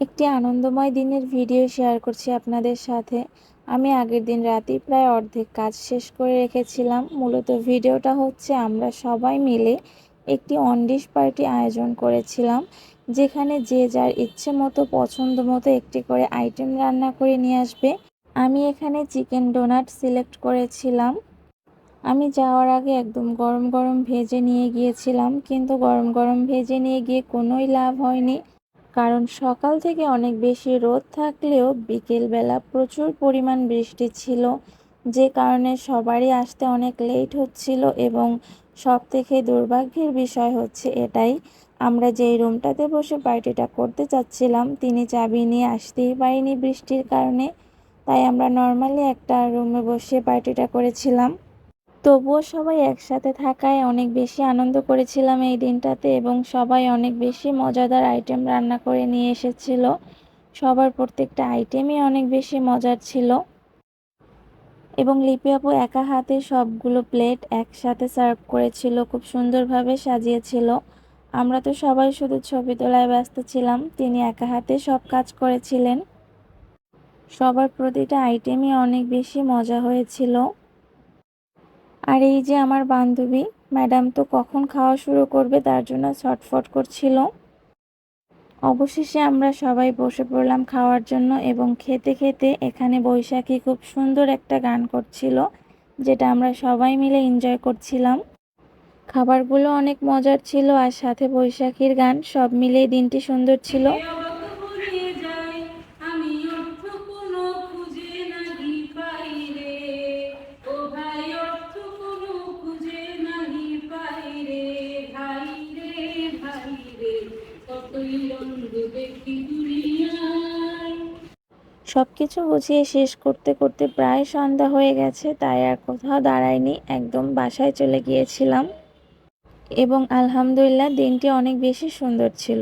একটি আনন্দময় দিনের ভিডিও শেয়ার করছি আপনাদের সাথে। আমি আগের দিন রাতেই প্রায় অর্ধেক কাজ শেষ করে রেখেছিলাম। মূলত ভিডিওটা হচ্ছে আমরা সবাই মিলে একটি অন-ডিশ পার্টি আয়োজন করেছিলাম, যেখানে যে যার ইচ্ছে মতো পছন্দ মতো একটি করে আইটেম রান্না করে নিয়ে আসবে। আমি এখানে চিকেন ডোনাট সিলেক্ট করেছিলাম। আমি যাওয়ার আগে একদম গরম গরম ভেজে নিয়ে গিয়েছিলাম, কিন্তু গরম গরম ভেজে নিয়ে গিয়ে কোনোই লাভ হয়নি। কারণ সকাল থেকে অনেক বেশি রোদ থাকলেও বিকেলবেলা প্রচুর পরিমাণ বৃষ্টি ছিল, যে কারণে সবারই আসতে অনেক লেট হচ্ছিল। এবং সবথেকে দুর্ভাগ্যের বিষয় হচ্ছে এটাই, আমরা যেই রুমটাতে বসে পার্টিটা করতে চাচ্ছিলাম তিনি চাবি নিয়ে আসতেই পারিনি বৃষ্টির কারণে। তাই আমরা নর্মালি একটা রুমে বসে পার্টিটা করেছিলাম। তবুও সবাই একসাথে থাকায় অনেক বেশি আনন্দ করেছিলাম এই দিনটাতে, এবং সবাই অনেক বেশি মজাদার আইটেম রান্না করে নিয়ে এসেছিল। সবার প্রত্যেকটা আইটেমই অনেক বেশি মজার ছিল, এবং লিপি আপু একা হাতে সবগুলো প্লেট একসাথে সার্ভ করেছিল, খুব সুন্দরভাবে সাজিয়েছিল। আমরা তো সবাই শুধু ছবি তোলায় ব্যস্ত ছিলাম, তিনি একা হাতে সব কাজ করেছিলেন। সবার প্রতিটা আইটেমই অনেক বেশি মজা হয়েছিল। আর এই যে আমার বান্ধবী ম্যাডাম তো কখন খাওয়া শুরু করবে তার জন্য ছটফট করছিল। অবশেষে আমরা সবাই বসে পড়লাম খাওয়ার জন্য, এবং খেতে খেতে এখানে বৈশাখী খুব সুন্দর একটা গান করছিল, যেটা আমরা সবাই মিলে এনজয় করছিলাম। খাবারগুলো অনেক মজার ছিল, আর সাথে বৈশাখীর গান, সব মিলিয়ে দিনটি সুন্দর ছিল। সবকিছু গুছিয়ে শেষ করতে করতে প্রায় সন্ধ্যা হয়ে গেছে, তাই আর কোথাও দাঁড়াইনি, একদম বাসায় চলে গিয়েছিলাম। এবং আলহামদুলিল্লাহ দিনটি অনেক বেশি সুন্দর ছিল।